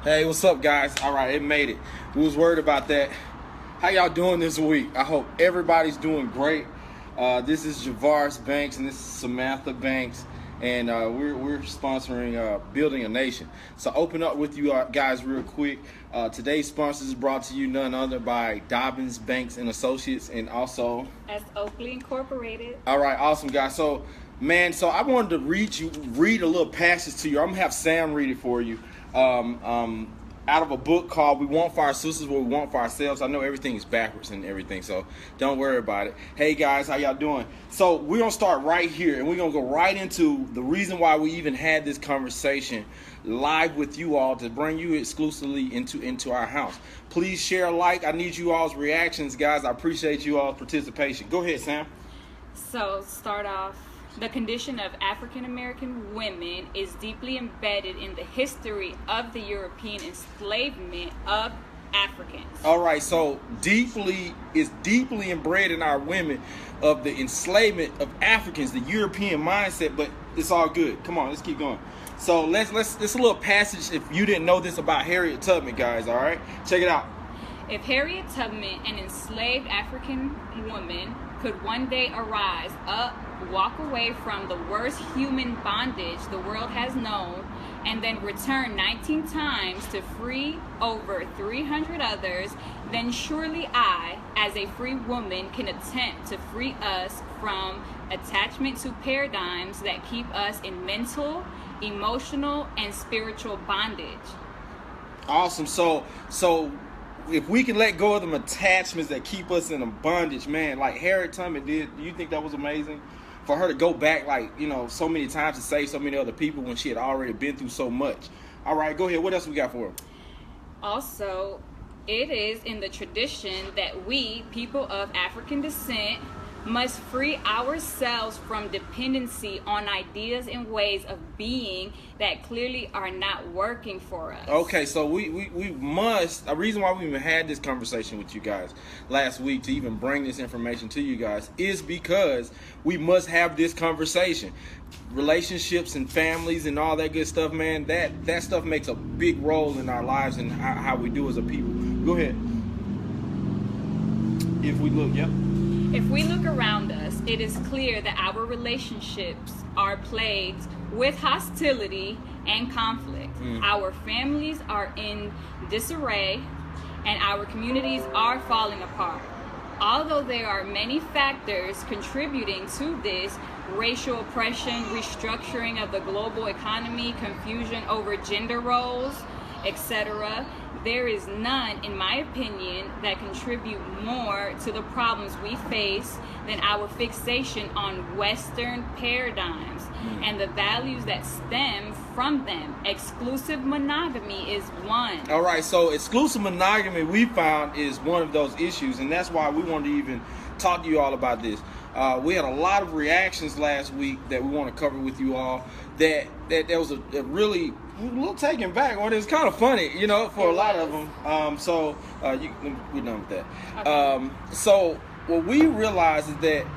Hey, what's up, guys? All right, it made it. We was worried about that. How y'all doing this week? I hope everybody's doing great. This is Javaris Banks and this is Samantha Banks, and we're sponsoring Building a Nation. So open up with you guys real quick. Today's sponsors is brought to you none other by Dobbins Banks and Associates, and also as Oakley Incorporated. All right, awesome, guys. So I wanted to read a little passage to you. I'm gonna have Sam read it for you. Out of a book called "We Want for Our Sisters What We Want for Ourselves." I know everything is backwards and everything, so don't worry about it. Hey guys, how y'all doing? So we're gonna start right here, and we're gonna go right into the reason why we even had this conversation live with you all, to bring you exclusively into our house. Please share, like. I need you all's reactions, guys. I appreciate you all's participation. Go ahead, Sam. So start off. The condition of African American women is deeply embedded in the history of the European enslavement of Africans. All right, so deeply inbred in our women of the enslavement of Africans, the European mindset, but it's all good. Come on, let's keep going. So let's this a little passage, if you didn't know this, about Harriet Tubman, guys, all right? Check it out. If Harriet Tubman, an enslaved African woman, could one day arise up, walk away from the worst human bondage the world has known, and then return 19 times to free over 300 others, then surely I, as a free woman, can attempt to free us from attachment to paradigms that keep us in mental, emotional, and spiritual bondage. Awesome. So if we can let go of them attachments that keep us in a bondage, man, like Harriet Tubman did, do you think that was amazing? For her to go back, like, so many times to save so many other people when she had already been through so much. All right, go ahead. What else we got for her? Also, it is in the tradition that we, people of African descent, must free ourselves from dependency on ideas and ways of being that clearly are not working for us. Okay, so we must, a reason why we even had this conversation with you guys last week to even bring this information to you guys is because we must have this conversation. Relationships and families and all that good stuff, man, that stuff makes a big role in our lives and how we do as a people. Go ahead. If we look, yep. If we look around us, it is clear that our relationships are plagued with hostility and conflict. Our families are in disarray, and our communities are falling apart. Although there are many factors contributing to this: racial oppression, restructuring of the global economy, confusion over gender roles, etc., there is none, in my opinion, that contribute more to the problems we face than our fixation on Western paradigms and the values that stem from them. Exclusive monogamy is one. All right, so exclusive monogamy, we found, is one of those issues, and that's why we wanted to even talk to you all about this. We had a lot of reactions last week that we want to cover with you all. That there was a really a little taken back. Well, it's kind of funny, for a lot of them. We're done with that. Okay. So what we realized is that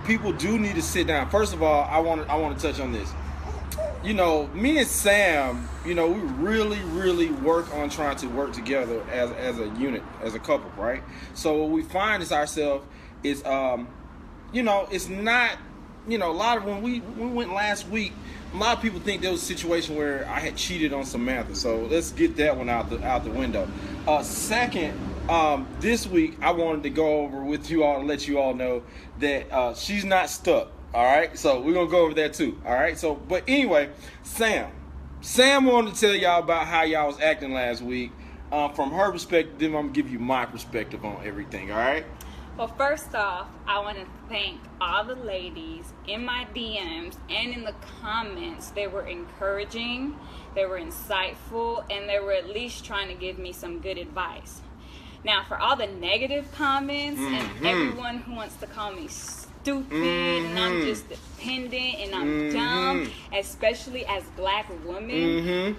people do need to sit down. First of all, I want to touch on this. Me and Sam, we really work on trying to work together as a unit, as a couple, right? So what we find is ourselves is, it's not, a lot of when we went last week, a lot of people think there was a situation where I had cheated on Samantha. So let's get that one out the window. Second, this week I wanted to go over with you all to let you all know that she's not stuck. All right, so we're gonna go over that too. All right, so but anyway, Sam wanted to tell y'all about how y'all was acting last week. From her perspective, then I'm gonna give you my perspective on everything. All right. Well, first off, I want to thank all the ladies in my DMs and in the comments. They were encouraging, they were insightful, and they were at least trying to give me some good advice. Now, for all the negative comments and everyone who wants to call me stupid and I'm just dependent and I'm dumb, especially as black women,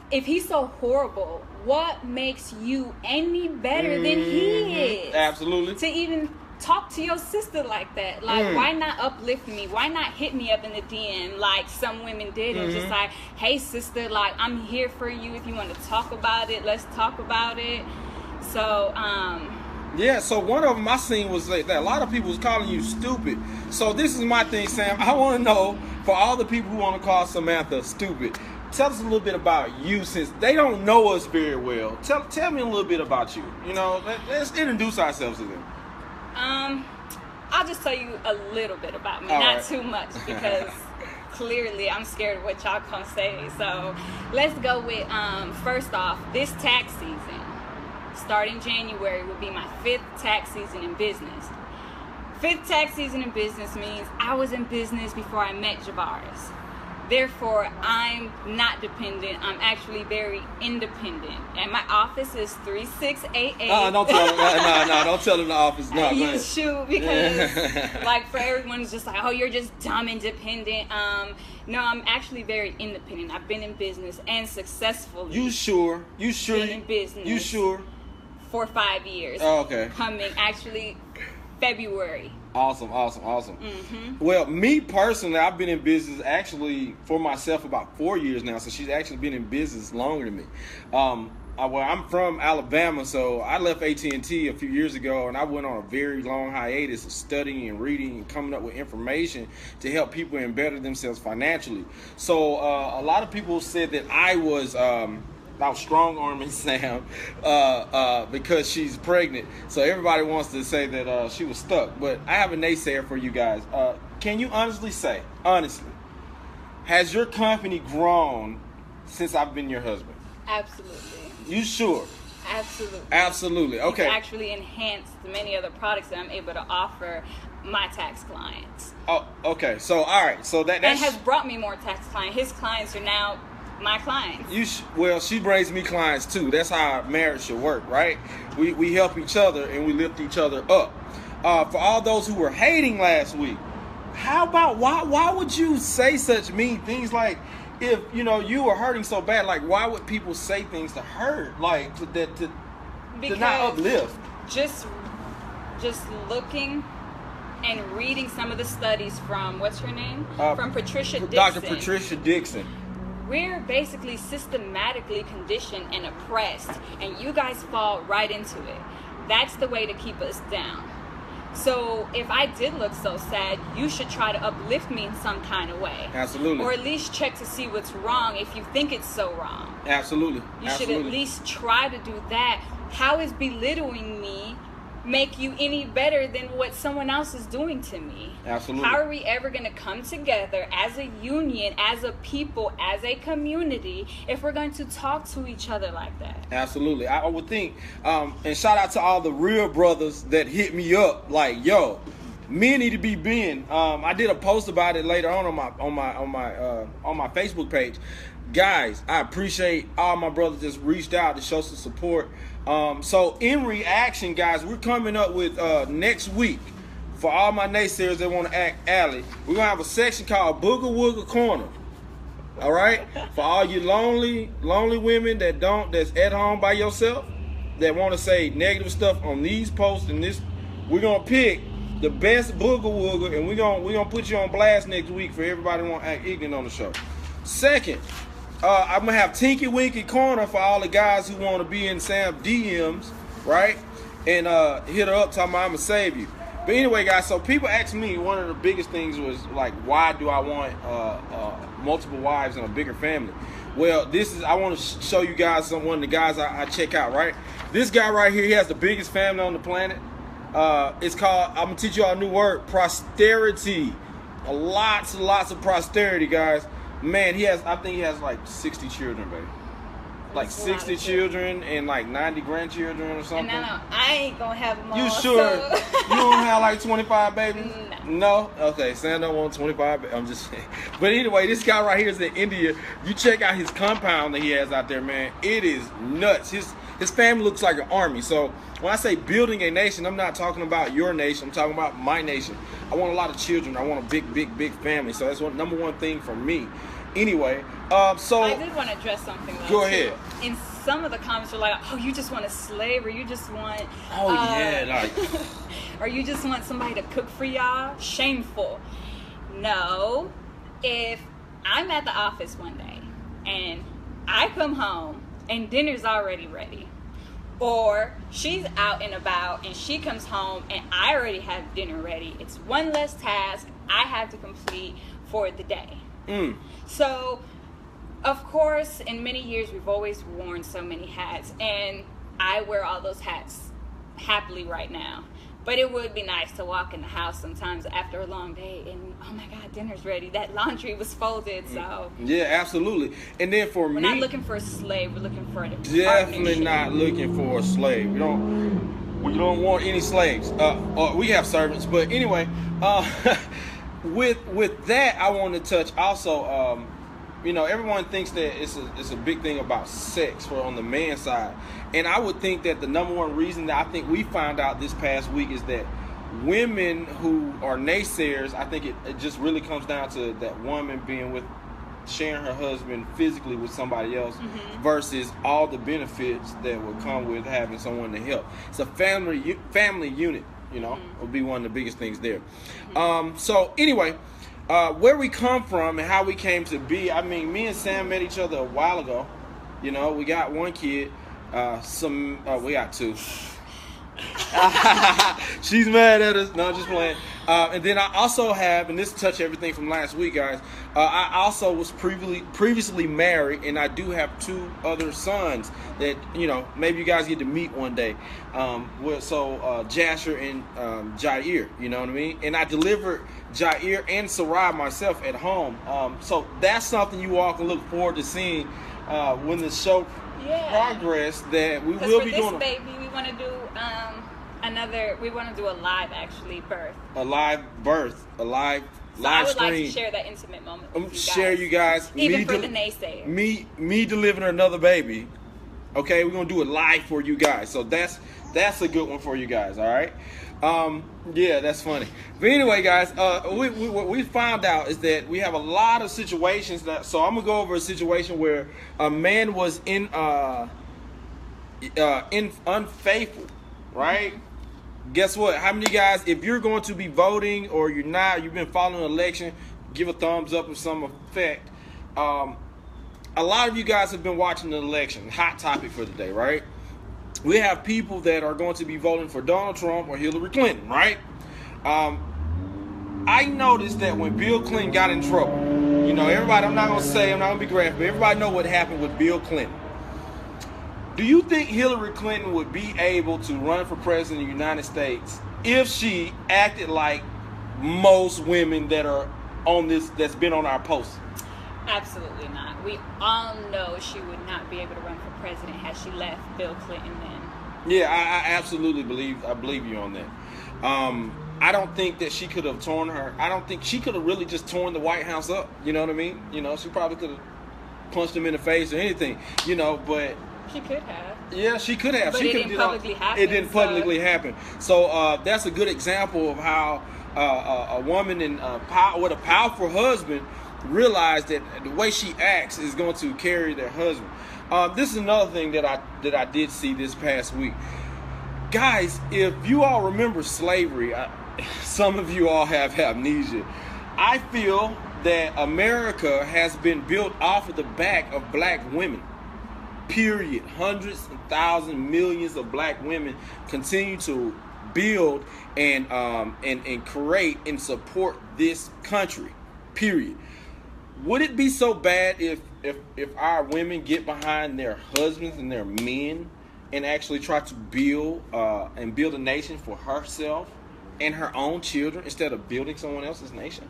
if he's so horrible, what makes you any better than he is? Absolutely. To even talk to your sister like that. Like, why not uplift me? Why not hit me up in the DM like some women did and just like, hey, sister, like, I'm here for you. If you want to talk about it, let's talk about it. So, yeah, so one of them I seen was like that a lot of people was calling you stupid. So this is my thing, Sam. I want to know, for all the people who want to call Samantha stupid, tell us a little bit about you, since they don't know us very well. Tell me a little bit about you. You know, let's introduce ourselves to them. I'll just tell you a little bit about me, all not right. too much, because clearly I'm scared of what y'all gonna say. So let's go with, first off, this tax season, starting January, will be my 5th tax season in business. 5th tax season in business means I was in business before I met Javaris. Therefore, I'm not dependent. I'm actually very independent. And my office is 3688. Don't tell them. No, don't tell them the office. No, You shoot, because like, for everyone who's just like, oh, you're just dumb independent. No, I'm actually very independent. I've been in business and successfully. You sure? Been in business. You sure? For 5 years. Oh, okay. Coming actually February. Awesome. Well, me personally, I've been in business actually for myself about 4 years now. So she's actually been in business longer than me. I'm from Alabama, so I left AT&T a few years ago, and I went on a very long hiatus of studying and reading and coming up with information to help people and better themselves financially. So a lot of people said that I was strong-arming Sam because she's pregnant. So everybody wants to say that she was stuck. But I have a naysayer for you guys. Can you honestly say, has your company grown since I've been your husband? Absolutely. You sure? Absolutely. Okay. It's actually enhanced many other products that I'm able to offer my tax clients. Oh, okay. So, all right. So that has brought me more tax clients. His clients are now my clients. Well, she brings me clients too. That's how marriage should work, right? We help each other and we lift each other up. For all those who were hating last week, how about why would you say such mean things? Like, if you were hurting so bad, like, why would people say things to hurt, like to not uplift? Just looking and reading some of the studies from, what's her name? From Patricia Dixon. Dr. Patricia Dixon. We're basically systematically conditioned and oppressed, and you guys fall right into it. That's the way to keep us down. So if I did look so sad, you should try to uplift me in some kind of way. Absolutely. Or at least check to see what's wrong if you think it's so wrong. Absolutely. You should at least try to do that. How is belittling me make you any better than what someone else is doing to me? Absolutely. How are we ever going to come together as a union, as a people, as a community, if we're going to talk to each other like that? Absolutely. I would think, and shout out to all the real brothers that hit me up like, yo, men need to be men. I did a post about it later on my Facebook page. Guys, I appreciate all my brothers just reached out to show some support. So in reaction, guys, we're coming up with next week, for all my naysayers that want to act alley, we're going to have a section called Booger Wooger Corner. All right? For all you lonely women that's at home by yourself, that want to say negative stuff on these posts and this, we're going to pick the best Booger Wooger, and we're gonna put you on blast next week for everybody who want to act ignorant on the show. Second, I'm going to have Tinky Winky Corner for all the guys who want to be in Sam's DMs, right? And hit her up talking about I'm going to save you. But anyway, guys, so people ask me, one of the biggest things was, like, why do I want multiple wives and a bigger family? Well, I want to show you guys one of the guys I check out, right? This guy right here, he has the biggest family on the planet. It's called, I'm going to teach you all a new word, prosperity. Lots and lots of prosperity, guys. Man, I think he has like 60 children, baby. Like 60 children and like 90 grandchildren or something. And no, I ain't gonna have them all. You sure? So. You don't have like 25 babies? No. Okay, Sam don't want 25. I'm just saying. But anyway, this guy right here is in India. You check out his compound that he has out there, man. It is nuts. His family looks like an army. So when I say building a nation, I'm not talking about your nation. I'm talking about my nation. I want a lot of children. I want a big family. So that's number one thing for me. Anyway, so I did want to address something though. Go ahead. In some of the comments were like, "Oh, you just want a slave, or you just want, or you just want somebody to cook for y'all." Shameful. No, if I'm at the office one day and I come home and dinner's already ready, or she's out and about and she comes home and I already have dinner ready, it's one less task I have to complete for the day. So, of course, in many years we've always worn so many hats, and I wear all those hats happily right now. But it would be nice to walk in the house sometimes after a long day and, oh my God, dinner's ready. That laundry was folded, so. Yeah, absolutely. And then for me, we're not looking for a slave. We're looking for a definitely not looking for a slave. We don't want any slaves. We have servants, but anyway, with that, I want to touch also. Everyone thinks that it's a big thing about sex on the man's side. And I would think that the number one reason that I think we found out this past week is that women who are naysayers, I think it just really comes down to that woman sharing her husband physically with somebody else versus all the benefits that would come with having someone to help. It's a family unit, would be one of the biggest things there. So anyway, where we come from and how we came to be, I mean, me and Sam met each other a while ago. We got one kid. We got two. She's mad at us. No, just playing. And then I also have, and this touched everything from last week, guys. I also was previously married, and I do have two other sons that maybe you guys get to meet one day. Jasher and Jair, you know what I mean? And I delivered Jair and Sarai myself at home. So that's something you all can look forward to seeing when the show progress. That we will be doing. Baby, we want to do we want to do a live birth. A live birth, a live stream. I would like to share that intimate moment with you guys. Share you guys. Even for the naysayers. Me delivering another baby. Okay, we're gonna do it live for you guys. So that's a good one for you guys. All right. Yeah, that's funny. But anyway, guys, what we found out is that we have a lot of situations so I'm gonna go over a situation where a man was unfaithful, right? Guess what? How many guys, if you're going to be voting or you've been following the election, give a thumbs up of some effect. A lot of you guys have been watching the election. Hot topic for the day, right? We have people that are going to be voting for Donald Trump or Hillary Clinton, right? I noticed that when Bill Clinton got in trouble, everybody, I'm not going to be graphic, but everybody know what happened with Bill Clinton. Do you think Hillary Clinton would be able to run for president of the United States if she acted like most women that are on this, that's been on our post? Absolutely not. We all know she would not be able to run for president had she left Bill Clinton in. Yeah, I absolutely believe you on that. I don't think that she could have I don't think she could have really just torn the White House up. You know what I mean? She probably could have punched him in the face or anything, but... She could have. Yeah, she could have. But She it didn't publicly happen. It didn't publicly happen. So that's a good example of how a woman with a powerful husband realized that the way she acts is going to carry their husband. This is another thing that I did see this past week. Guys, if you all remember slavery, some of you all have amnesia. I feel that America has been built off of the back of black women. Period. Hundreds and thousands, millions of black women continue to build and create and support this country. Period. Would it be so bad if our women get behind their husbands and their men and actually try to build a nation for herself and her own children instead of building someone else's nation?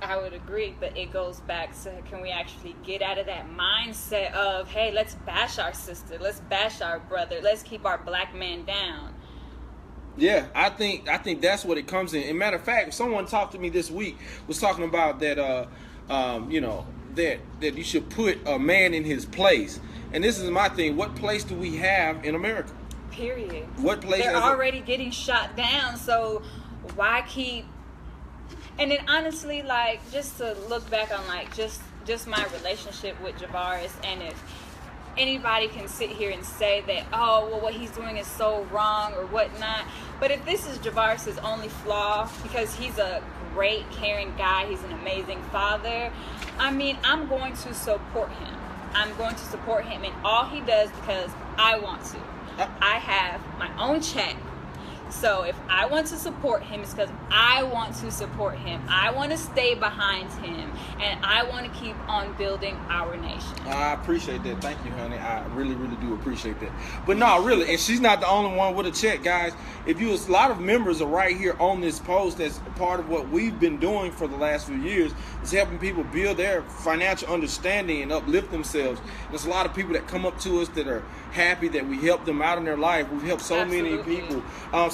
I would agree, but it goes back to, can we actually get out of that mindset of, hey, let's bash our sister, let's bash our brother, let's keep our black man down? Yeah, I think that's what it comes in. As a matter of fact, someone talked to me this week, was talking about that, that you should put a man in his place. And this is my thing. What place do we have in America? Period. What place? They're already getting shot down, so why keep... And then honestly, just to look back on just my relationship with Javaris, and if anybody can sit here and say that, oh, well, what he's doing is so wrong or whatnot. But if this is Javaris's only flaw, because he's a great, caring guy, he's an amazing father, I mean, I'm going to support him. I'm going to support him in all he does because I want to. I have my own check. So if I want to support him, it's because I want to support him. I want to stay behind him, and I want to keep on building our nation. I appreciate that. Thank you, honey. I really, really do appreciate that. But no, really, and she's not the only one with a check, guys. If you, a lot of members are right here on this post. That's part of what we've been doing for the last few years, is helping people build their financial understanding and uplift themselves. There's a lot of people that come up to us that are happy that we helped them out in their life. We've helped so many people.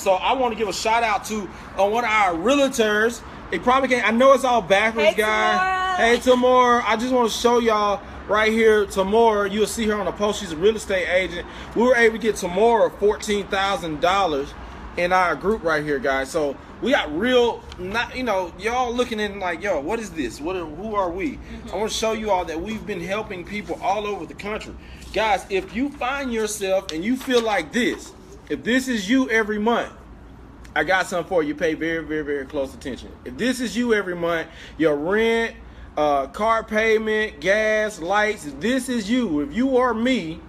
So I want to give a shout out to one of our realtors. It probably can't. I know it's all backwards, guys. Hey, Tamora. I just want to show y'all right here. Tamora, you'll see her on the post. She's a real estate agent. We were able to get Tamora $14,000 in our group right here, guys. So we got real, not, you know, y'all looking in like, yo, what is this? Who are we? I want to show you all that we've been helping people all over the country. Guys, if you find yourself and you feel like this, if this is you every month, I got something for you. Pay very, very, very close attention. If this is you every month, your rent, car payment, gas, lights, if this is you, if you are me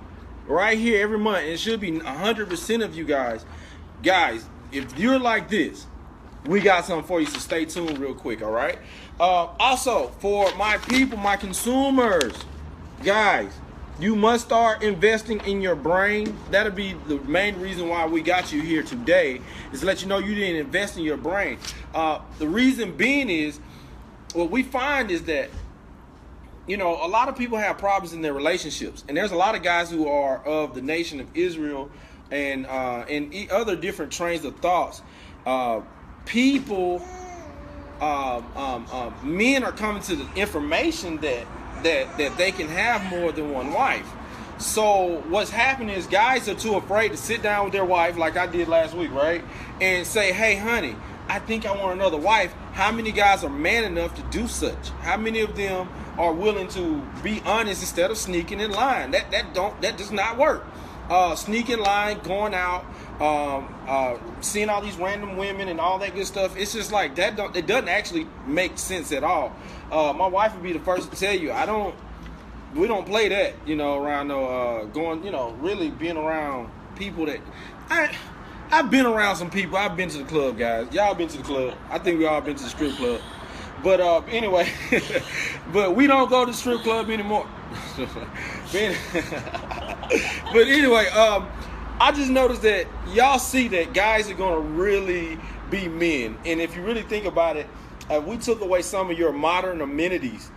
right here every month, it should be 100% of you guys. Guys, if you're like this, we got something for you, so stay tuned real quick, all right? Also, for my people, my consumers, guys, you must start investing in your brain. That'll be the main reason why we got you here today, is to let you know you didn't invest in your brain. The reason being is, what we find is that, you know, a lot of people have problems in their relationships. And there's a lot of guys who are of the nation of Israel and other different trains of thoughts. Men are coming to the information that they can have more than one wife. So what's happening is guys are too afraid to sit down with their wife, like I did last week, right? And say, hey, honey, I think I want another wife. How many guys are man enough to do such? How many of them are willing to be honest instead of sneaking and lying? That does not work. Sneaking, lying, going out, seeing all these random women and all that good stuff. It's just like that. It doesn't actually make sense at all. My wife would be the first to tell you, we don't play that, you know, around going, you know, really being around people that I've been around some people. I've been to the club, guys. Y'all been to the club. I think we all been to the strip club. But anyway, but we don't go to the strip club anymore. But anyway, I just noticed that y'all see that guys are going to really be men. And if you really think about it, if we took away some of your modern amenities,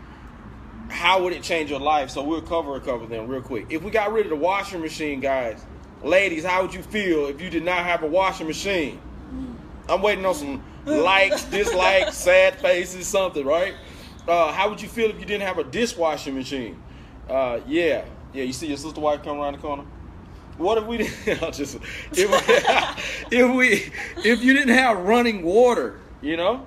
how would it change your life? So we'll cover a couple of them real quick. If we got rid of the washing machine, guys, ladies, how would you feel if you did not have a washing machine? I'm waiting on some likes, dislikes, sad faces, something, right? How would you feel if you didn't have a dishwashing machine? Yeah, you see your sister wife come around the corner? What if we didn't, if you didn't have running water, you know?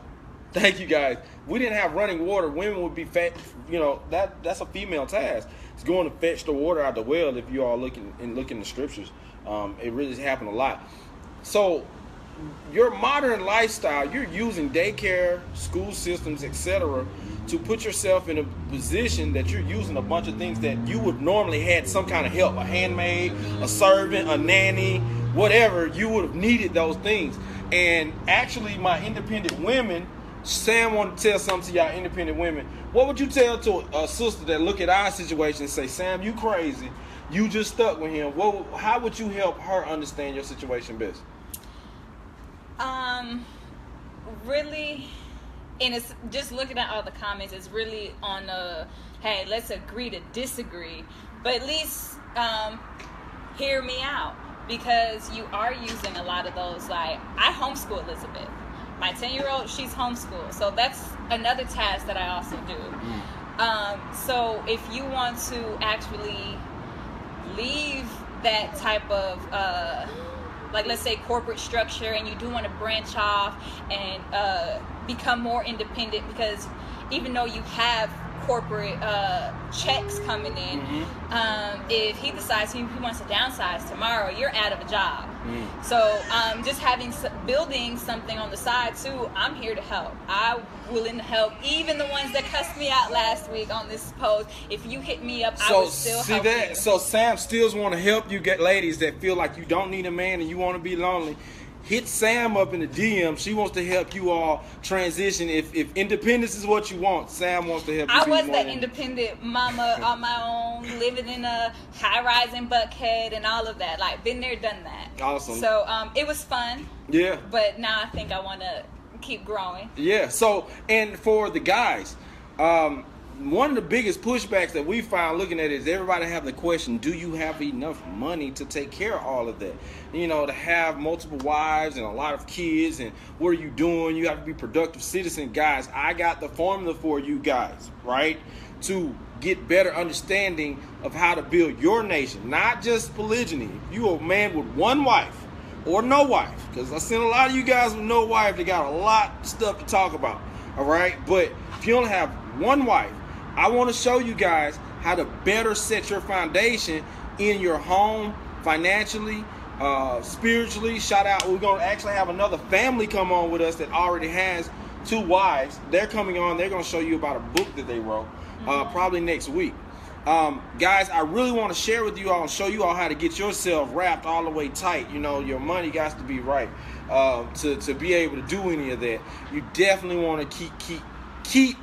Thank you, guys. We didn't have running water. Women would be fat. You know, that's a female task. It's going to fetch the water out the well. If you all look in the scriptures, it really has happened a lot. So your modern lifestyle, you're using daycare, school systems, etc., to put yourself in a position that you're using a bunch of things that you would normally had some kind of help, a handmaid, a servant, a nanny, whatever. You would have needed those things. And actually, my independent women, Sam wanted to tell something to y'all independent women. What would you tell to a sister that look at our situation and say, Sam, you crazy, you just stuck with him? How would you help her understand your situation best? Really, and it's just looking at all the comments, it's really on hey, let's agree to disagree, but at least hear me out, because you are using a lot of those. Like, I homeschool Elizabeth. My 10-year-old, she's homeschooled. So that's another task that I also do. So if you want to actually leave that type of, like, let's say corporate structure, and you do want to branch off and become more independent, because even though you have corporate checks coming in. If he decides he wants to downsize tomorrow, you're out of a job. So just building something on the side too, I'm here to help. I'm willing to help, even the ones that cussed me out last week on this post. If you hit me up, I will still help you. So Sam still want to help you get ladies that feel like you don't need a man and you want to be lonely. Hit Sam up in the DM. She wants to help you all transition. If independence is what you want, Sam wants to help you. I was that independent mama on my own, living in a high-rise in Buckhead and all of that. Like, been there, done that. Awesome. So it was fun. Yeah. But now I think I want to keep growing. Yeah. So, and for the guys, one of the biggest pushbacks that we found looking at it is everybody have the question, do you have enough money to take care of all of that? You know, to have multiple wives and a lot of kids, and what are you doing? You have to be productive citizen. Guys, I got the formula for you guys, right? To get better understanding of how to build your nation, not just polygyny. If you a man with one wife or no wife, because I've seen a lot of you guys with no wife, they got a lot of stuff to talk about, all right? But if you only have one wife, I want to show you guys how to better set your foundation in your home, financially, spiritually. Shout out, we're going to actually have another family come on with us that already has 2 wives. They're coming on. They're going to show you about a book that they wrote probably next week. Guys, I really want to share with you all and show you all how to get yourself wrapped all the way tight. You know, your money got to be right to be able to do any of that. You definitely want to keep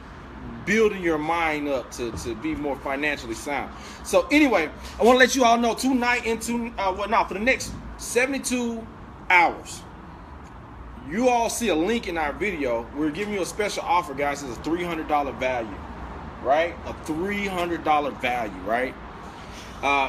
building your mind up to be more financially sound. So anyway, I want to let you all know tonight for the next 72 hours, you all see a link in our video. We're giving you a special offer, guys. It's a $300 value, right? A $300 value, right?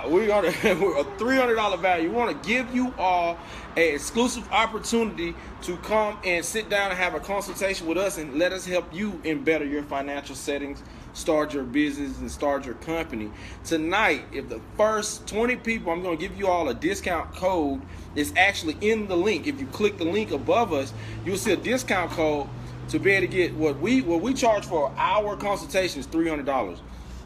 We're gonna a $300 value. We want to give you all an exclusive opportunity to come and sit down and have a consultation with us and let us help you in better your financial settings, start your business, and start your company. Tonight, if the first 20 people, I'm going to give you all a discount code. It's actually in the link. If you click the link above us, you'll see a discount code to be able to get what we charge for our consultation is $300.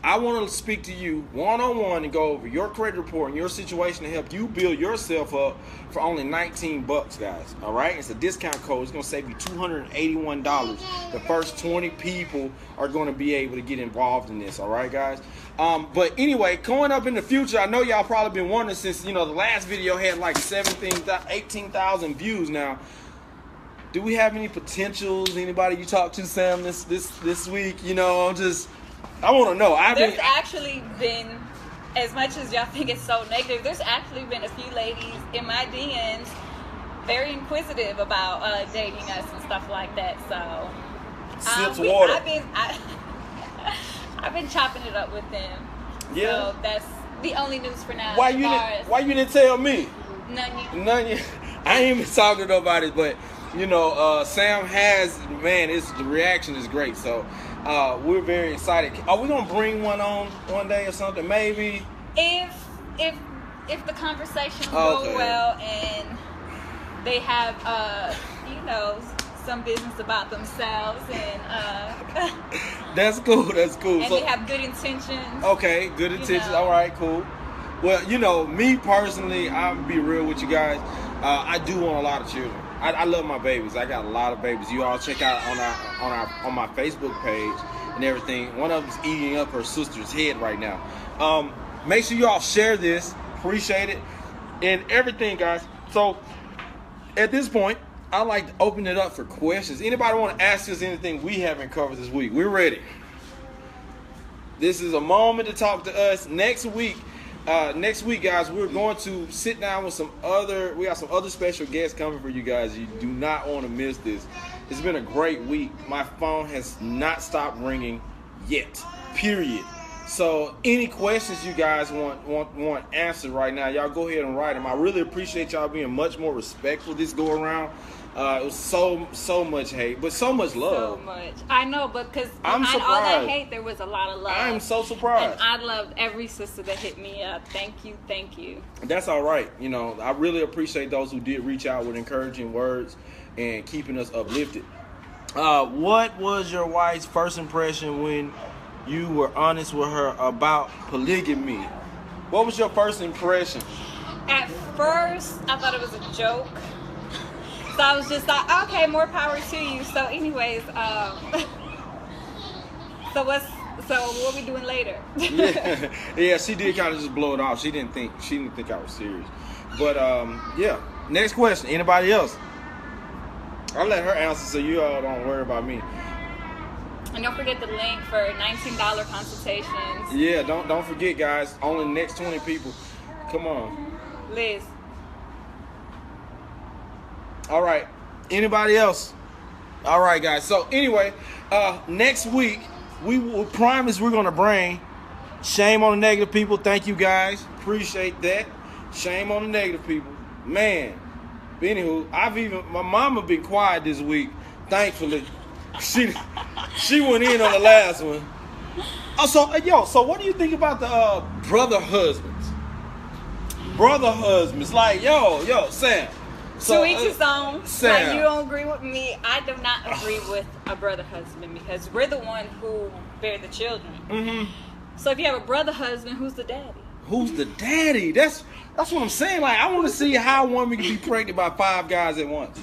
I want to speak to you one-on-one and go over your credit report and your situation to help you build yourself up for only $19, guys. All right? It's a discount code. It's going to save you $281. The first 20 people are going to be able to get involved in this. All right, guys? But anyway, coming up in the future, I know y'all probably been wondering since, the last video had like 18,000 views now. Do we have any potentials? Anybody you talked to, Sam, this week? I want to know. There's actually been, as much as y'all think it's so negative, there's actually been a few ladies in my DMs very inquisitive about dating us and stuff like that. So, water. I've been chopping it up with them. Yeah. So that's the only news for now. Why you didn't tell me? None. I ain't even talking to nobody, but Sam has, man, the reaction is great. So we're very excited. Are we gonna bring one on one day or something? Maybe. If the conversations go well and they have some business about themselves and That's cool. And they have good intentions. Okay, good intentions. All right, cool. Well, me personally, I'm be real with you guys. I do want a lot of children. I love my babies. I got a lot of babies. You all check out on my Facebook page and everything. One of them's eating up her sister's head right now. Make sure you all share this. Appreciate it and everything, guys. So at this point, I'd like to open it up for questions. Anybody want to ask us anything we haven't covered this week? We're ready. This is a moment to talk to us. Next week, guys, we're going to sit down with we got some other special guests coming for you guys. You do not want to miss this. It's been a great week. My phone has not stopped ringing yet, period. So any questions you guys want answered right now, y'all go ahead and write them. I really appreciate y'all being much more respectful this go around. It was so much hate, but so much love. So much. I know, but because behind all that hate, there was a lot of love. I'm so surprised. And I loved every sister that hit me up. Thank you. That's all right. I really appreciate those who did reach out with encouraging words and keeping us uplifted. What was your wife's first impression when you were honest with her about polygamy. What was your first impression? At first, I thought it was a joke. So I was just like, okay, more power to you. So anyways, so what we doing later? yeah, she did kind of just blow it off. She didn't think I was serious. But yeah. Next question. Anybody else? I'll let her answer so you all don't worry about me. And don't forget the link for $19 consultations. Yeah, don't forget, guys. Only the next 20 people. Come on. Liz. All right. Anybody else? All right, guys. So anyway, next week we will promise we're gonna bring shame on the negative people. Thank you, guys. Appreciate that. Shame on the negative people, man. But anywho, my mama been quiet this week. Thankfully, she went in on the last one. Oh, so what do you think about the brother husbands? Brother husbands, like yo, Sam. So, to each his own. Sam. Like, you don't agree with me. I do not agree with a brother husband because we're the one who bear the children. Mm-hmm. So if you have a brother husband, who's the daddy? Who's the daddy? That's what I'm saying. Like, I want to see how a woman can be pregnant by 5 guys at once.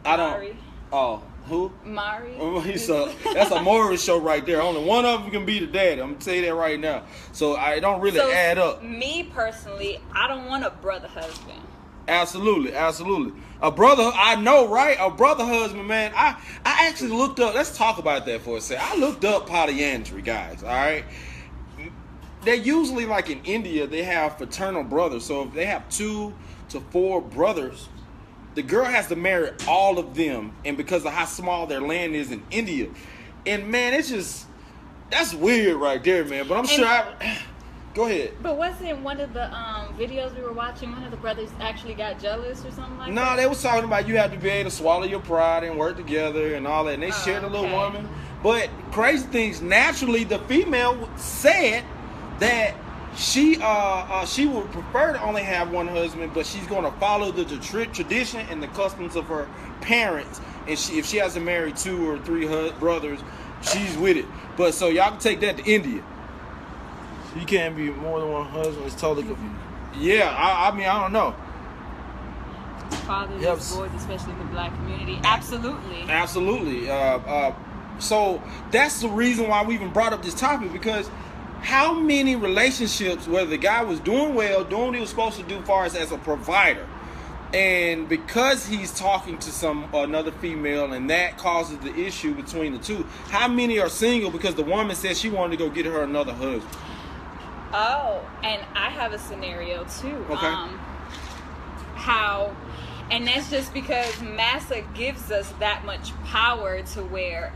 I don't. Mari. Oh, who? Mari. So that's a Morris show right there. Only one of them can be the daddy. I'm gonna tell you that right now. So I don't really add up. Me personally, I don't want a brother husband. Absolutely. A brother, I know, right? A brother husband, man. I actually looked up. Let's talk about that for a second. I looked up polyandry, guys. All right. They're usually, like in India, they have fraternal brothers. So if they have 2 to 4 brothers, the girl has to marry all of them. And because of how small their land is in India. And man, that's weird right there, man. But I'm sure go ahead. But wasn't one of the videos we were watching, one of the brothers actually got jealous or something like that? No, they was talking about you have to be able to swallow your pride and work together and all that. And they shared a little woman. But crazy things, naturally, the female said that she would prefer to only have one husband, but she's going to follow the tradition and the customs of her parents. And if she has to marry 2 or 3 brothers, she's with it. But so y'all can take that to India. You can't be more than one husband. It's totally confusing. Yeah, I mean, I don't know. Fathers, boys, especially in the black community. Absolutely. So that's the reason why we even brought up this topic, because how many relationships, whether the guy was doing well, doing what he was supposed to do as far as a provider, and because he's talking to another female and that causes the issue between the two, how many are single because the woman said she wanted to go get her another husband? Oh, and I have a scenario too. Okay. And that's just because Massa gives us that much power to where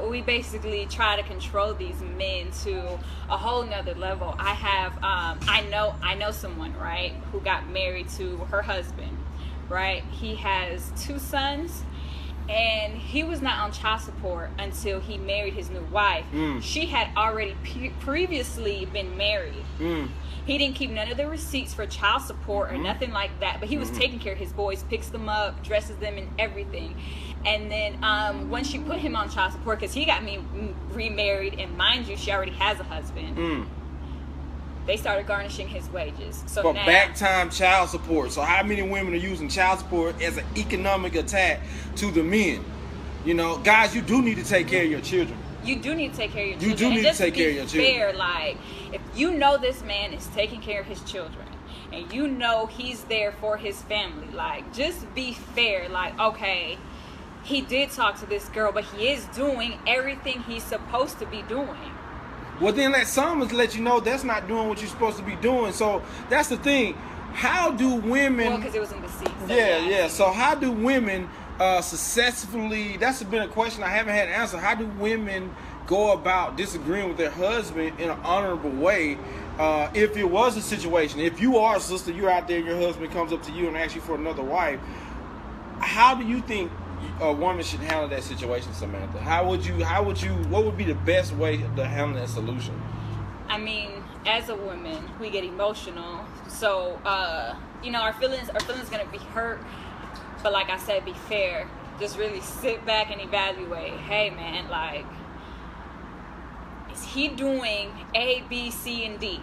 we basically try to control these men to a whole nother level. I know someone, right, who got married to her husband, right? He has 2 sons. And he was not on child support until he married his new wife. She had already previously been married. He didn't keep none of the receipts for child support or nothing like that. But he was taking care of his boys, picks them up, dresses them and everything. And then when she put him on child support, because he got me remarried, and mind you, she already has a husband. They started garnishing his wages. So for now, back time child support. So how many women are using child support as an economic attack to the men? You know, guys, you do need to take care of your children. You do need to take care of your children. You do need to take care of your children. Fair, like, if you know this man is taking care of his children, and you know he's there for his family, like, just be fair. Like, okay, he did talk to this girl, but he is doing everything he's supposed to be doing. Well, then let someone let you know that's not doing what you're supposed to be doing. So that's the thing. How do women? Well, because it was in the seats. Yeah. So how do women successfully? That's been a question I haven't had an answer. How do women go about disagreeing with their husband in an honorable way? If it was a situation, if you are a sister, you're out there, your husband comes up to you and asks you for another wife. How do you think a woman should handle that situation, Samantha? What would be the best way to handle that solution? I mean, as a woman, we get emotional. So, our feelings gonna be hurt. But like I said, be fair. Just really sit back and evaluate. Hey man, like, is he doing A, B, C, and D.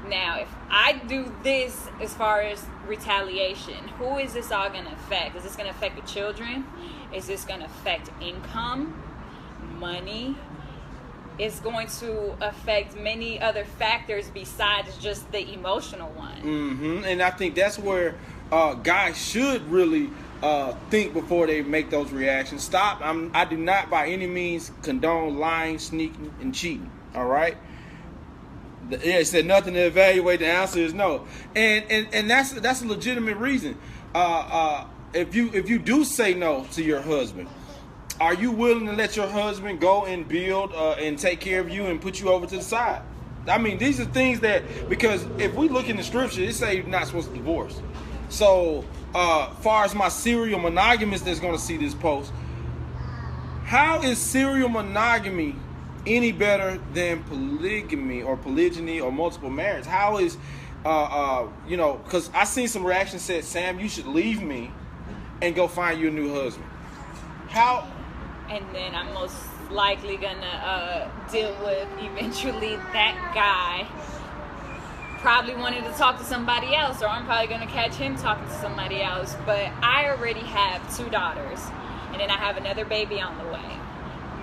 Now, if I do this as far as retaliation, who is this all going to affect? Is this going to affect the children? Is this going to affect income, money? It's going to affect many other factors besides just the emotional one. Mm-hmm. And I think that's where guys should really think before they make those reactions. Stop. I do not by any means condone lying, sneaking, and cheating. All right. Yeah, it said nothing to evaluate. The answer is no, and that's a legitimate reason. If you do say no to your husband, are you willing to let your husband go and build and take care of you and put you over to the side? I mean, these are things that, because if we look in the scripture, it say you're not supposed to divorce. So, far as my serial monogamous that's going to see this post, how is serial monogamy any better than polygamy or polygyny or multiple marriage? How is, because I seen some reactions said, Sam, you should leave me and go find you a new husband. How? And then I'm most likely gonna deal with eventually that guy probably wanted to talk to somebody else, or I'm probably gonna catch him talking to somebody else. But I already have 2 daughters, and then I have another baby on the way.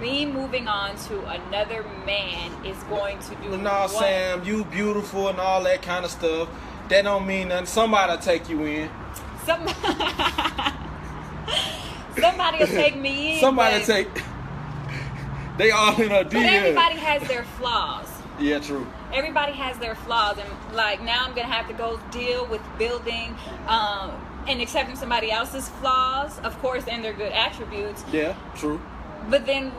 Me moving on to another man is going to do no, Sam, you beautiful and all that kind of stuff. That don't mean nothing. Somebody'll take you in. Somebody will take me in. Somebody take. They all in a deal. But everybody has their flaws. Yeah, true. Everybody has their flaws, and like now I'm gonna have to go deal with building and accepting somebody else's flaws, of course, and their good attributes. Yeah, true. But then,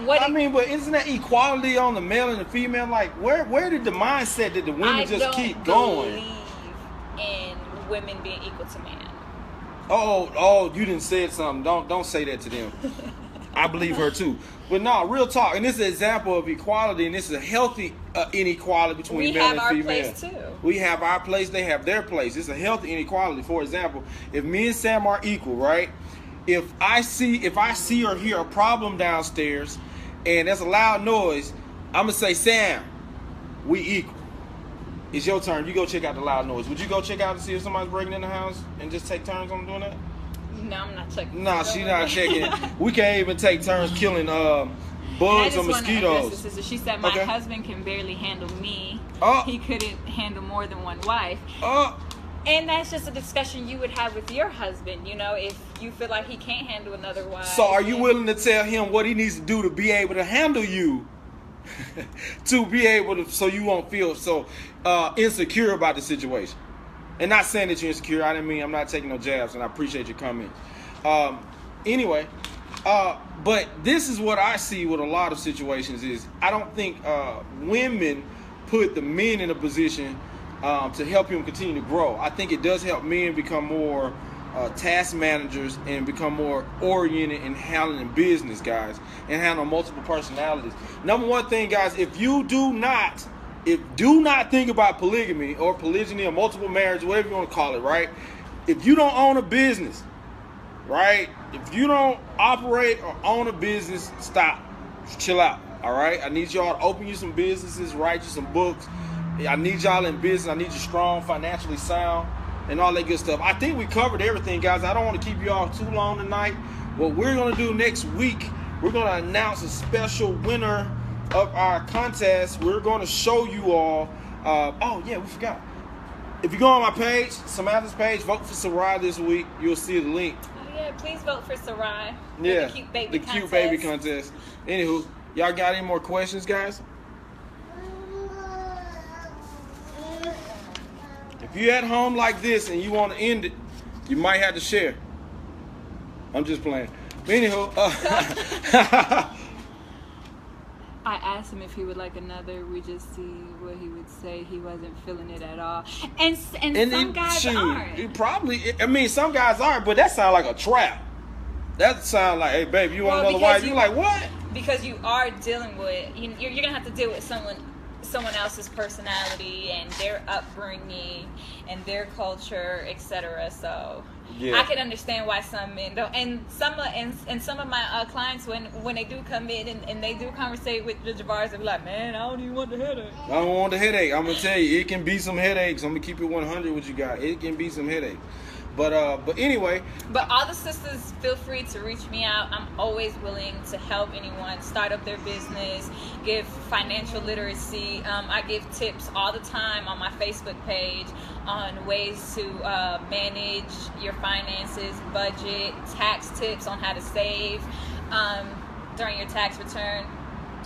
what? I mean, but isn't that equality on the male and the female? Like, where did the mindset that the women just keep going? I don't believe in women being equal to man. Oh, you didn't say something. Don't say that to them. I believe her too. But no, real talk. And this is an example of equality, and this is a healthy inequality between male and female. We have our place too. We have our place. They have their place. It's a healthy inequality. For example, if me and Sam are equal, right? If I see or hear a problem downstairs, and there's a loud noise, I'm gonna say, Sam, we equal. It's your turn. You go check out the loud noise. Would you go check out to see if somebody's breaking in the house and just take turns on doing that? No, I'm not checking. Nah, she's not checking. We can't even take turns killing bugs or mosquitoes. She said my husband can barely handle me. He couldn't handle more than one wife. And that's just a discussion you would have with your husband, if you feel like he can't handle another wife. So are you willing to tell him what he needs to do to be able to handle you? To be able to, so you won't feel so insecure about the situation. And not saying that you're insecure. I didn't mean, I'm not taking no jabs, and I appreciate your comments. Anyway, but this is what I see with a lot of situations is I don't think women put the men in a position to help him continue to grow. I think it does help men become more task managers and become more oriented in handling business, guys, and handle multiple personalities. Number one thing, guys, if do not think about polygamy or polygyny or multiple marriage, whatever you want to call it, right? If you don't own a business, right? If you don't operate or own a business, stop. Chill out, all right? I need y'all to open you some businesses, write you some books. I need y'all in business. I need you strong, financially sound, and all that good stuff. I think we covered everything, guys. I don't want to keep you all too long tonight. What we're going to do next week, we're going to announce a special winner of our contest. We're going to show you all. We forgot. If you go on my page, Samantha's page, vote for Sarai this week. You'll see the link. Oh, yeah, please vote for Sarai. Yeah, the cute baby contest. Cute baby contest. Anywho, y'all got any more questions, guys? If you're at home like this and you want to end it, you might have to share. I'm just playing. But anywho, I asked him if he would like another. We just see what he would say. He wasn't feeling it at all. And some guys aren't. Some guys aren't, but that sounds like a trap. That sounds like, hey, babe, you want another wife? You're like, what? Because you are dealing with, you're going to have to deal with someone else's personality and their upbringing and their culture, etc. So I can understand why some men don't. And some of my clients, when they do come in and they do conversate with the Javars, they be like, man, I don't even want the headache. I don't want the headache. I'm gonna tell you, it can be some headaches. I'm gonna keep it 100 with you guys. It can be some headaches. But anyway. But all the sisters, feel free to reach me out. I'm always willing to help anyone start up their business, give financial literacy. I give tips all the time on my Facebook page on ways to manage your finances, budget, tax tips on how to save during your tax return.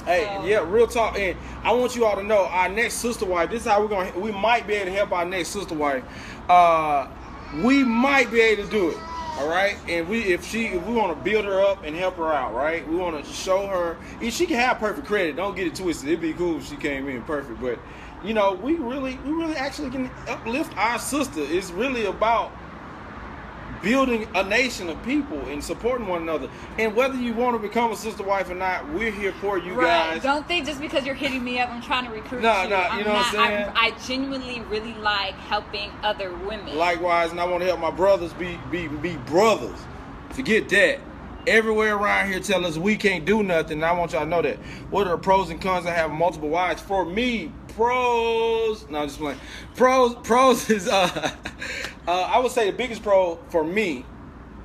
Hey, yeah, real talk. And I want you all to know, our next sister wife, this is how we might be able to help our next sister wife. We might be able to do it, all right? And if we want to build her up and help her out, right? We want to show her, if she can have perfect credit. Don't get it twisted. It'd be cool if she came in perfect, but we really actually can uplift our sister. It's really about building a nation of people and supporting one another. And whether you want to become a sister wife or not, we're here for you guys. Don't think just because you're hitting me up, I'm trying to recruit you. No, you know what I'm saying? I genuinely really like helping other women. Likewise, and I want to help my brothers be brothers. Forget that. Everywhere around here tell us we can't do nothing, and I want y'all to know that. What are the pros and cons of having multiple wives? For me, pros. No, I'm just playing. Pros is I would say the biggest pro for me,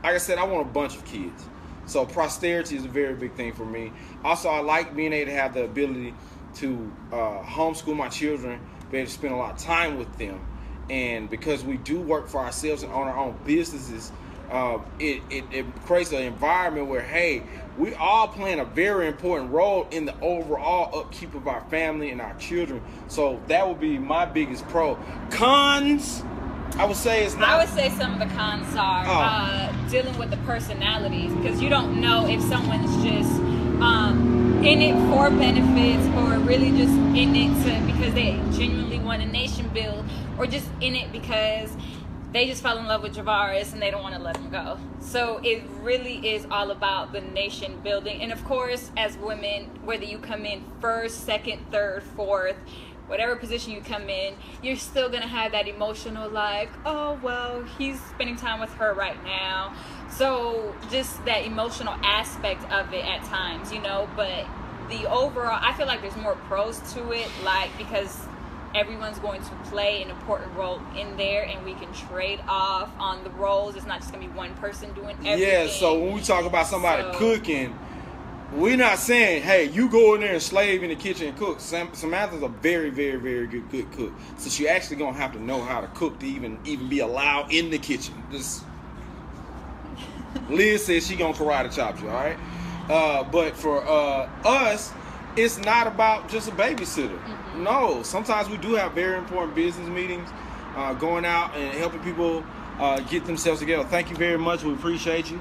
like I said, I want a bunch of kids. So posterity is a very big thing for me. Also, I like being able to have the ability to homeschool my children, be able to spend a lot of time with them. And because we do work for ourselves and own our own businesses, it creates an environment where, hey, we all playing a very important role in the overall upkeep of our family and our children. So that would be my biggest pro. Cons, I would say it's not. I would say some of the cons are dealing with the personalities, because you don't know if someone's just in it for benefits, or really just in it because they genuinely want a nation build, or just in it because they just fell in love with Javaris and they don't want to let him go. So it really is all about the nation building. And of course, as women, whether you come in first, second, third, fourth, whatever position you come in, you're still going to have that emotional, like, oh, well, he's spending time with her right now. So just that emotional aspect of it at times, but the overall, I feel like there's more pros to it, like, because everyone's going to play an important role in there, and we can trade off on the roles. It's not just going to be one person doing everything. Yeah, so when we talk about somebody cooking, we're not saying, hey, you go in there and slave in the kitchen and cook. Samantha's a very, very, very good cook. So she actually going to have to know how to cook to even be allowed in the kitchen. Liz says she going to karate chop you, all right? But for us, it's not about just a babysitter. Mm-hmm. No, sometimes we do have very important business meetings, going out and helping people get themselves together. Thank you very much. We appreciate you.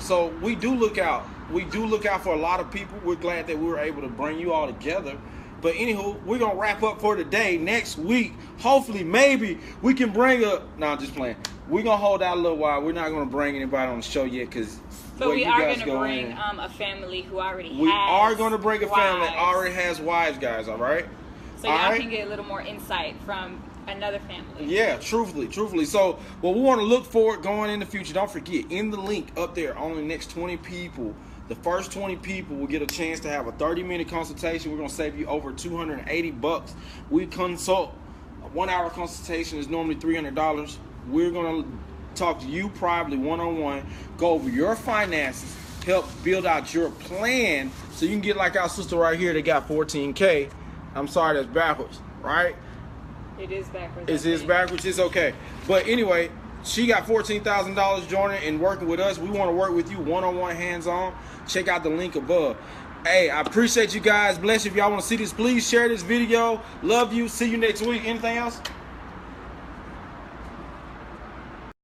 So we do look out. We do look out for a lot of people. We're glad that we were able to bring you all together. But anywho, we're going to wrap up for today. Next week, hopefully, maybe we can bring a... No, I'm just playing. We're going to hold out a little while. We're not going to bring anybody on the show yet because... But we are going to bring a family who already has... We are going to bring a family that wives. already has wives, guys, all right? So y'all can get a little more insight from another family. Yeah, truthfully. So, what we want to look forward going in the future, don't forget, in the link up there, on the next 20 people, the first 20 people will get a chance to have a 30-minute consultation. We're going to save you over $280. We consult. A 1-hour consultation is normally $300. We're going to talk to you privately, one-on-one, go over your finances, help build out your plan so you can get like our sister right here that got $14K. I'm sorry, that's backwards, right? It is backwards. It is backwards. It's okay. But anyway, she got $14,000 joining and working with us. We want to work with you one-on-one, hands-on. Check out the link above. Hey, I appreciate you guys. Bless you. If y'all want to see this, please share this video. Love you. See you next week. Anything else?